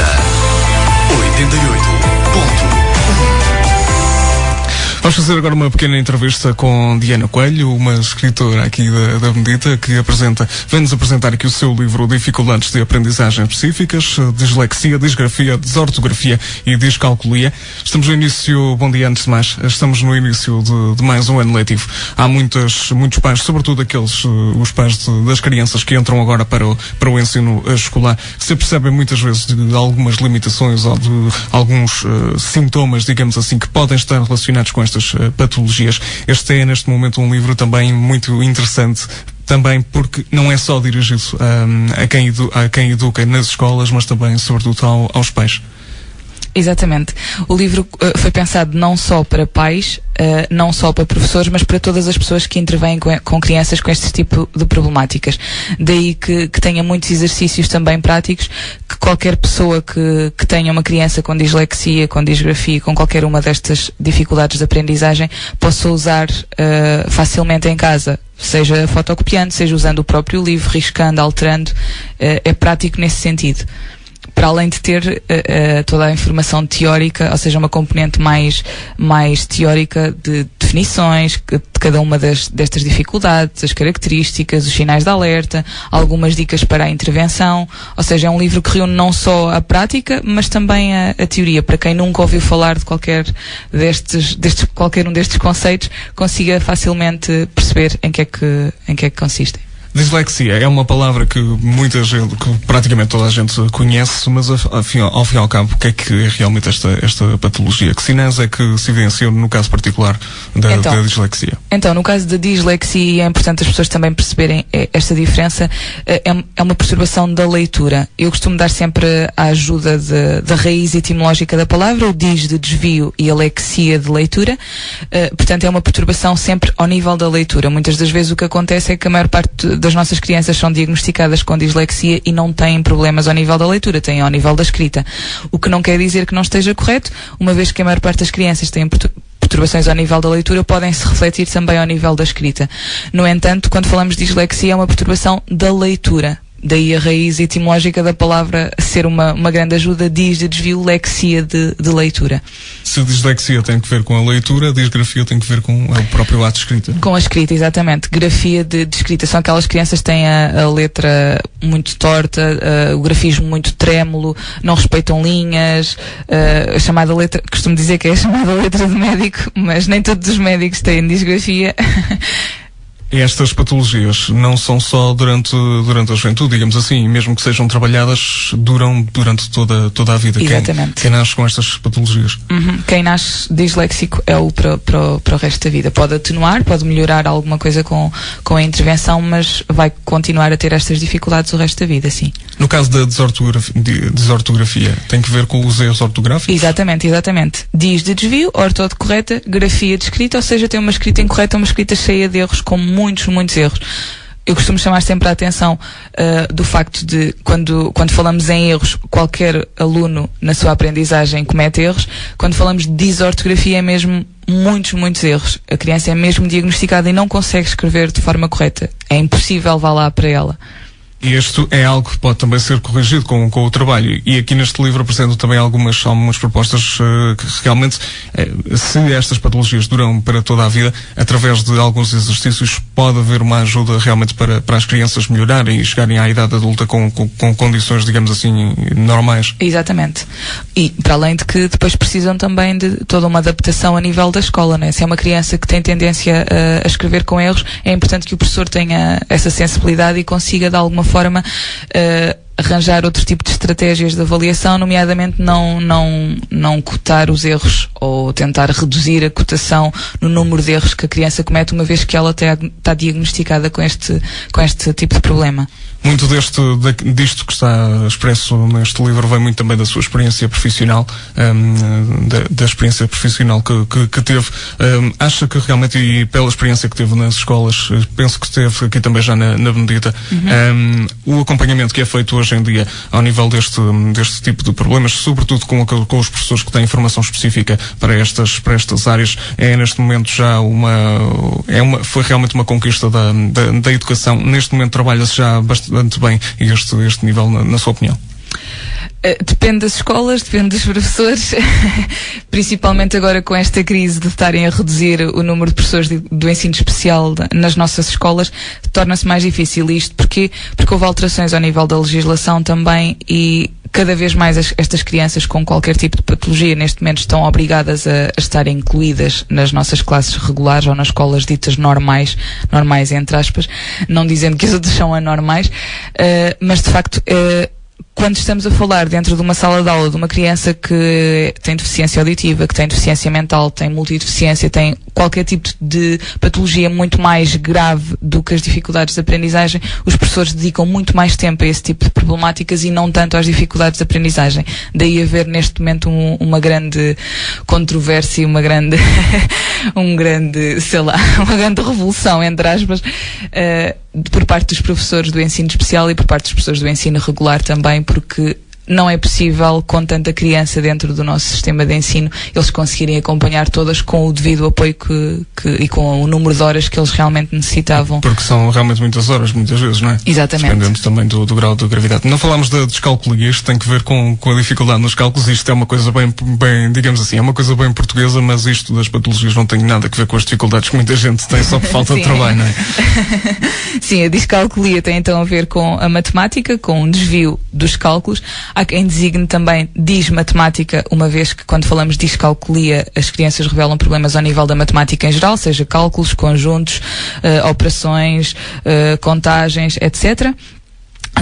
88.1. Vamos fazer agora uma pequena entrevista com Diana Coelho, uma escritora aqui da Bendita, que vem-nos apresentar aqui o seu livro Dificuldades de Aprendizagem Específicas, Dislexia, Disgrafia, Desortografia e Discalculia. Estamos no início, bom dia antes de mais, estamos no início de mais um ano letivo. Há muitos pais, sobretudo os pais das crianças que entram agora para o ensino escolar, que se percebem muitas vezes de algumas limitações ou de alguns sintomas, digamos assim, que podem estar relacionados com estas patologias. Este é, neste momento, um livro também muito interessante, também porque não é só dirigido a quem educa nas escolas, mas também, sobretudo, aos pais. Exatamente. O livro foi pensado não só para pais, não só para professores, mas para todas as pessoas que intervêm com crianças com este tipo de problemáticas. Daí que tenha muitos exercícios também práticos, que qualquer pessoa que tenha uma criança com dislexia, com disgrafia, com qualquer uma destas dificuldades de aprendizagem, possa usar facilmente em casa. Seja fotocopiando, seja usando o próprio livro, riscando, alterando. É prático nesse sentido. Para além de ter toda a informação teórica, ou seja, uma componente mais teórica de definições de cada uma destas dificuldades, as características, os sinais de alerta, algumas dicas para a intervenção. Ou seja, é um livro que reúne não só a prática, mas também a teoria. Para quem nunca ouviu falar de qualquer um destes conceitos, consiga facilmente perceber em que é que consistem. Dislexia é uma palavra que que praticamente toda a gente conhece, mas ao fim e ao cabo, o que é realmente esta patologia? Que sinais é que se evidenciam no caso particular da dislexia? Então, no caso da dislexia, é importante as pessoas também perceberem esta diferença. É uma perturbação da leitura. Eu costumo dar sempre a ajuda da raiz etimológica da palavra, o dis de desvio e a lexia de leitura. Portanto, é uma perturbação sempre ao nível da leitura. Muitas das vezes o que acontece é que a maior parte das nossas crianças são diagnosticadas com dislexia e não têm problemas ao nível da leitura, têm ao nível da escrita. O que não quer dizer que não esteja correto, uma vez que a maior parte das crianças têm perturbações ao nível da leitura, podem se refletir também ao nível da escrita. No entanto, quando falamos de dislexia, é uma perturbação da leitura. Daí a raiz etimológica da palavra ser uma grande ajuda, dis de desvio, lexia de leitura. Se a dislexia tem que ver com a leitura, a disgrafia tem que ver com o próprio ato de escrita. Com a escrita, exatamente. Grafia de escrita. São aquelas crianças que têm a letra muito torta, o grafismo muito trêmulo, não respeitam linhas, a chamada letra, costumo dizer que é a chamada letra de médico, mas nem todos os médicos têm disgrafia. Estas patologias não são só durante a juventude, digamos assim, mesmo que sejam trabalhadas, duram durante toda a vida. Exatamente. Quem nasce com estas patologias. Quem nasce disléxico é para o resto da vida. Pode atenuar, pode melhorar alguma coisa com a intervenção, mas vai continuar a ter estas dificuldades o resto da vida, sim. No caso da desortografia, tem que ver com os erros ortográficos? Exatamente. Dis de desvio, orto de correta, grafia de escrita, ou seja, tem uma escrita incorreta, uma escrita cheia de erros, com muitos erros. Eu costumo chamar sempre a atenção do facto de, quando falamos em erros, qualquer aluno na sua aprendizagem comete erros. Quando falamos de desortografia, é mesmo muitos erros. A criança é mesmo diagnosticada e não consegue escrever de forma correta. É impossível levar lá para ela. E isto é algo que pode também ser corrigido com o trabalho. E aqui neste livro apresento também algumas propostas que realmente, se estas patologias duram para toda a vida, através de alguns exercícios, pode haver uma ajuda realmente para as crianças melhorarem e chegarem à idade adulta com condições, digamos assim, normais. Exatamente. E para além de que depois precisam também de toda uma adaptação a nível da escola, né? Se é uma criança que tem tendência a escrever com erros, é importante que o professor tenha essa sensibilidade e consiga de alguma forma arranjar outro tipo de estratégias de avaliação, nomeadamente não cotar os erros ou tentar reduzir a cotação no número de erros que a criança comete, uma vez que ela está diagnosticada com este tipo de problema. Muito disto que está expresso neste livro vem muito também da sua experiência profissional, da experiência profissional que teve. Acha que realmente, e pela experiência que teve nas escolas, penso que teve aqui também já na Bendita, o acompanhamento que é feito hoje em dia ao nível deste tipo de problemas, sobretudo com os professores que têm formação específica para estas áreas, é neste momento já foi realmente uma conquista da educação. Neste momento trabalha-se já bastante bem este nível, na sua opinião? Depende das escolas, depende dos professores, principalmente agora com esta crise de estarem a reduzir o número de professores do ensino especial nas nossas escolas, torna-se mais difícil. Isto porque houve alterações ao nível da legislação também e cada vez mais estas crianças com qualquer tipo de patologia neste momento estão obrigadas a estarem incluídas nas nossas classes regulares ou nas escolas ditas normais entre aspas, não dizendo que as outras são anormais, mas de facto quando estamos a falar dentro de uma sala de aula de uma criança que tem deficiência auditiva, que tem deficiência mental, tem multideficiência, tem qualquer tipo de patologia muito mais grave do que as dificuldades de aprendizagem, os professores dedicam muito mais tempo a esse tipo de problemáticas e não tanto às dificuldades de aprendizagem. Daí haver neste momento uma grande controvérsia, uma grande uma grande revolução, entre aspas, por parte dos professores do ensino especial e por parte dos professores do ensino regular também, porque não é possível, com tanta criança dentro do nosso sistema de ensino, eles conseguirem acompanhar todas com o devido apoio e com o número de horas que eles realmente necessitavam. Porque são realmente muitas horas, muitas vezes, não é? Exatamente. Dependendo também do grau de gravidade. Não falámos da descalculia, isto tem que ver com a dificuldade nos cálculos, isto é uma coisa bem, digamos assim, é uma coisa bem portuguesa, mas isto das patologias não tem nada a ver com as dificuldades que muita gente tem só por falta de trabalho, não é? Sim, a descalculia tem então a ver com a matemática, com um desvio dos cálculos. Há quem designe também dismatemática, uma vez que quando falamos de descalculia as crianças revelam problemas ao nível da matemática em geral, seja cálculos, conjuntos, operações, contagens, etc.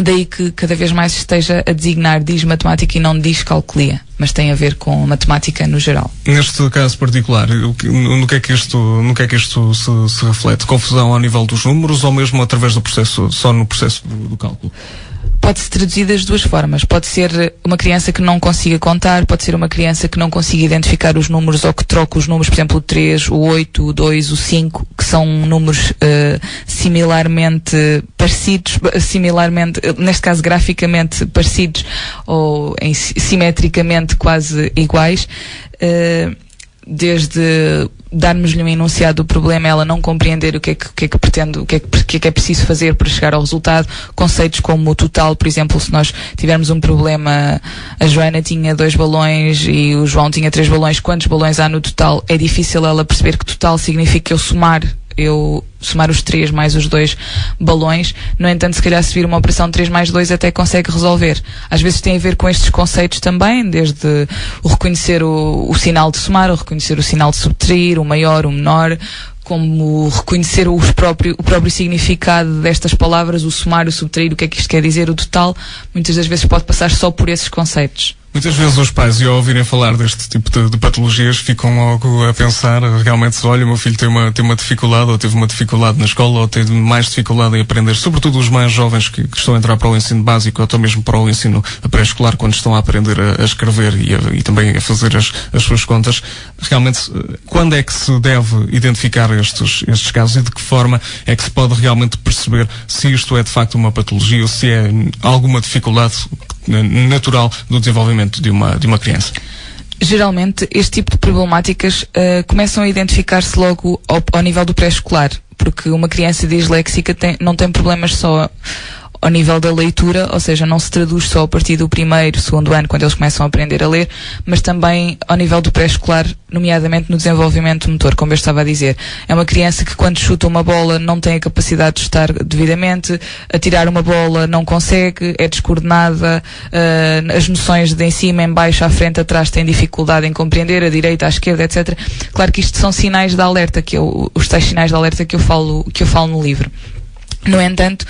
Daí que cada vez mais esteja a designar dismatemática e não descalculia, mas tem a ver com matemática no geral. Neste caso particular, no que é que isto se reflete? Confusão ao nível dos números ou mesmo através do processo, só no processo do cálculo? Pode-se traduzir das duas formas. Pode ser uma criança que não consiga contar, pode ser uma criança que não consiga identificar os números ou que troca os números, por exemplo, o 3, o 8, o 2, o 5, que são números similarmente parecidos, neste caso graficamente parecidos ou simetricamente quase iguais. Desde darmos-lhe um enunciado do problema, ela não compreender o que é que pretende, o que é preciso fazer para chegar ao resultado, conceitos como o total, por exemplo, se nós tivermos um problema, a Joana tinha 2 balões e o João tinha 3 balões, quantos balões há no total? É difícil ela perceber que total significa eu somar os 3 mais os 2 balões. No entanto, se calhar se vir uma operação de 3 mais 2 até consegue resolver. Às vezes tem a ver com estes conceitos também, desde o reconhecer o sinal de somar, o reconhecer o sinal de subtrair, o maior, o menor, como reconhecer o próprio significado destas palavras, o somar, o subtrair, o que é que isto quer dizer, o total, muitas das vezes pode passar só por esses conceitos. Muitas vezes os pais, ao ouvirem falar deste tipo de patologias, ficam logo a pensar, realmente, olha, o meu filho tem uma dificuldade, ou teve uma dificuldade na escola, ou teve mais dificuldade em aprender, sobretudo os mais jovens que estão a entrar para o ensino básico, ou até mesmo para o ensino pré-escolar, quando estão a aprender a escrever e também a fazer as suas contas. Realmente, quando é que se deve identificar estes casos e de que forma é que se pode realmente perceber se isto é de facto uma patologia ou se é alguma dificuldade natural do desenvolvimento de uma criança? Geralmente, este tipo de problemáticas começam a identificar-se logo ao nível do pré-escolar, porque uma criança disléxica não tem problemas só ao nível da leitura, ou seja, não se traduz só a partir do 1º, 2º ano, quando eles começam a aprender a ler, mas também ao nível do pré-escolar, nomeadamente no desenvolvimento motor, como eu estava a dizer. É uma criança que quando chuta uma bola não tem a capacidade de estar devidamente, a tirar uma bola não consegue, é descoordenada, as noções de em cima, em baixo, à frente, atrás têm dificuldade em compreender, à direita, à esquerda, etc. Claro que isto são sinais de alerta, os tais sinais de alerta que eu falo no livro. No entanto,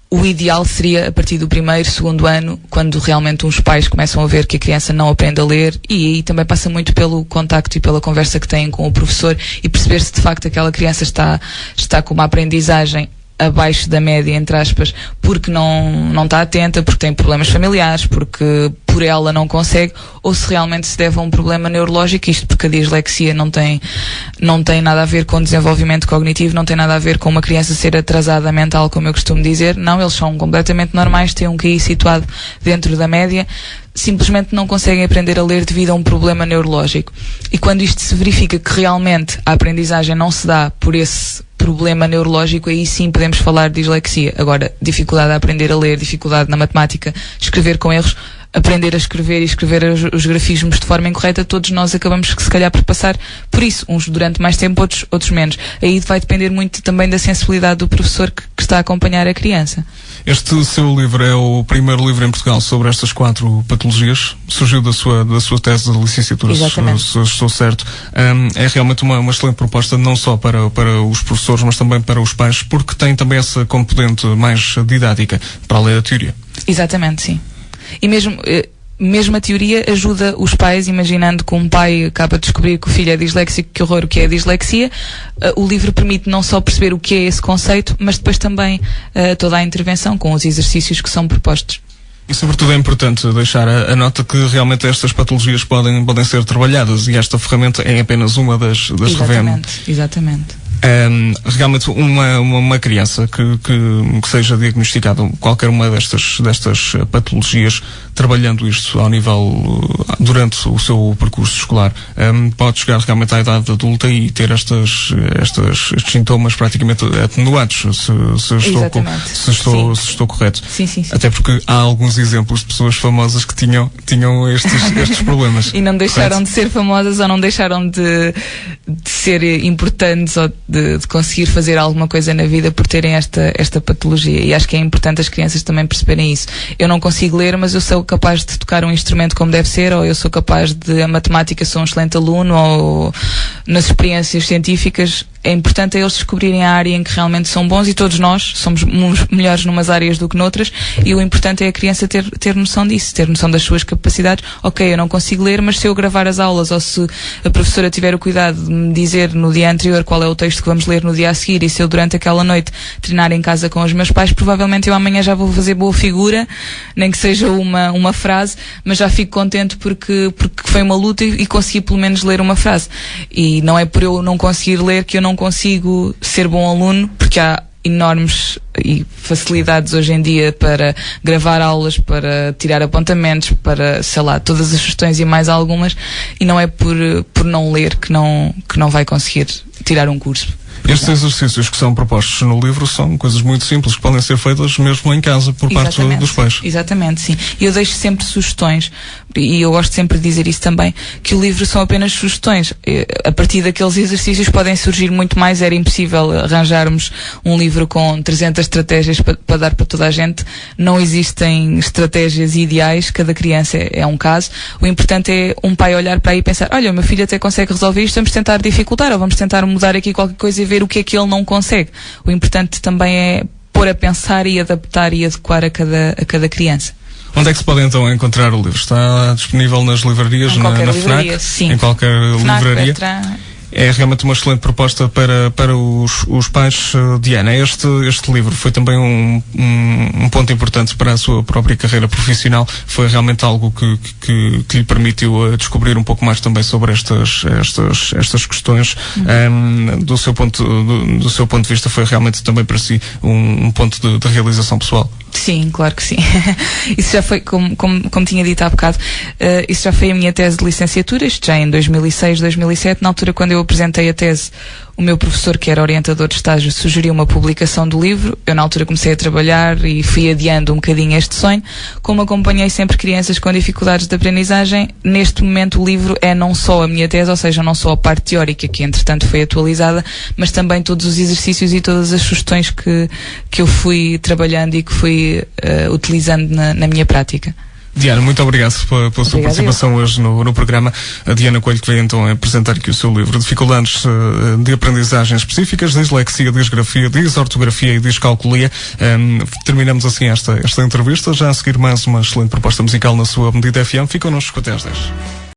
o ideal seria a partir do 1º, 2º ano, quando realmente os pais começam a ver que a criança não aprende a ler, e aí também passa muito pelo contacto e pela conversa que têm com o professor e perceber se de facto aquela criança está com uma aprendizagem abaixo da média, entre aspas, porque não está atenta, porque tem problemas familiares, porque por ela não consegue, ou se realmente se deve a um problema neurológico, isto porque a dislexia não tem nada a ver com desenvolvimento cognitivo, não tem nada a ver com uma criança ser atrasada mental, como eu costumo dizer. Não, eles são completamente normais, têm um QI situado dentro da média, simplesmente não conseguem aprender a ler devido a um problema neurológico. E quando isto se verifica que realmente a aprendizagem não se dá por esse problema neurológico, aí sim podemos falar de dislexia. Agora, dificuldade a aprender a ler, dificuldade na matemática, escrever com erros, aprender a escrever e escrever os grafismos de forma incorreta, todos nós acabamos, se calhar, por passar por isso, uns durante mais tempo, outros menos. Aí vai depender muito também da sensibilidade do professor que está a acompanhar a criança. Este seu livro é o primeiro livro em Portugal sobre estas 4 patologias. Surgiu da sua tese de licenciatura, se estou certo. É realmente uma excelente proposta, não só para os professores, mas também para os pais, porque tem também essa componente mais didática, para além da teoria. Exatamente, sim. E mesmo a teoria ajuda os pais, imaginando que um pai acaba de descobrir que o filho é disléxico, que horror o que é a dislexia. O livro permite não só perceber o que é esse conceito, mas depois também toda a intervenção com os exercícios que são propostos. E sobretudo é importante deixar a nota que realmente estas patologias podem ser trabalhadas, e esta ferramenta é apenas uma das Exatamente. Realmente uma criança que seja diagnosticada qualquer uma destas patologias, trabalhando isto ao nível durante o seu percurso escolar, pode chegar realmente à idade adulta e ter estes sintomas praticamente atenuados, se estou correto. Sim. Até porque há alguns exemplos de pessoas famosas que tinham estes problemas. E não deixaram de ser famosas, ou não deixaram de ser importantes, ou de conseguir fazer alguma coisa na vida por terem esta patologia. E acho que é importante as crianças também perceberem isso. Eu não consigo ler, mas eu sou capaz de tocar um instrumento como deve ser, ou eu sou capaz de a matemática, sou um excelente aluno, ou nas experiências científicas. É importante eles descobrirem a área em que realmente são bons, e todos nós somos melhores numas áreas do que noutras, e o importante é a criança ter noção disso, ter noção das suas capacidades. Ok, eu não consigo ler, mas se eu gravar as aulas, ou se a professora tiver o cuidado de me dizer no dia anterior qual é o texto que vamos ler no dia a seguir, e se eu durante aquela noite treinar em casa com os meus pais, provavelmente eu amanhã já vou fazer boa figura, nem que seja uma frase, mas já fico contente porque foi uma luta e consegui pelo menos ler uma frase. E não é por eu não conseguir ler que eu não consigo ser bom aluno, porque há enormes facilidades hoje em dia para gravar aulas, para tirar apontamentos, para, sei lá, todas as sugestões e mais algumas, e não é por não ler que não vai conseguir tirar um curso. Estes exercícios que são propostos no livro são coisas muito simples, que podem ser feitas mesmo em casa por parte dos pais. Exatamente, sim. E eu deixo sempre sugestões, e eu gosto sempre de dizer isso também, que o livro são apenas sugestões. A partir daqueles exercícios podem surgir muito mais. Era impossível arranjarmos um livro com 300 estratégias para dar para toda a gente. Não existem estratégias ideais, cada criança é um caso. O importante é um pai olhar para aí e pensar: olha, o meu filho até consegue resolver isto, vamos tentar dificultar, ou vamos tentar mudar aqui qualquer coisa e ver o que é que ele não consegue. O importante também é pôr a pensar e adaptar e adequar a cada criança. Onde é que se pode então encontrar o livro? Está disponível nas livrarias, na FNAC? Sim. Em qualquer FNAC, livraria? Bertrand. É realmente uma excelente proposta para os pais. Diana, este livro foi também um ponto importante para a sua própria carreira profissional. Foi realmente algo que lhe permitiu descobrir um pouco mais também sobre estas questões. Do seu ponto de vista, foi realmente também para si um ponto de realização pessoal? Sim, claro que sim. Isso já foi, como tinha dito há bocado, isso já foi a minha tese de licenciatura, isto já em 2006, 2007, na altura quando eu apresentei a tese. O meu professor, que era orientador de estágio, sugeriu uma publicação do livro. Eu na altura comecei a trabalhar e fui adiando um bocadinho este sonho. Como acompanhei sempre crianças com dificuldades de aprendizagem, neste momento o livro é não só a minha tese, ou seja, não só a parte teórica, que entretanto foi atualizada, mas também todos os exercícios e todas as sugestões que eu fui trabalhando e que fui utilizando na minha prática. Diana, muito obrigado pela sua participação hoje no programa. A Diana Coelho, que veio então apresentar aqui o seu livro Dificuldades de Aprendizagem Específicas, Dislexia, Disgrafia, Disortografia e Discalculia. Terminamos assim esta entrevista. Já a seguir mais uma excelente proposta musical na sua Medida FM. Fique connosco até às 10.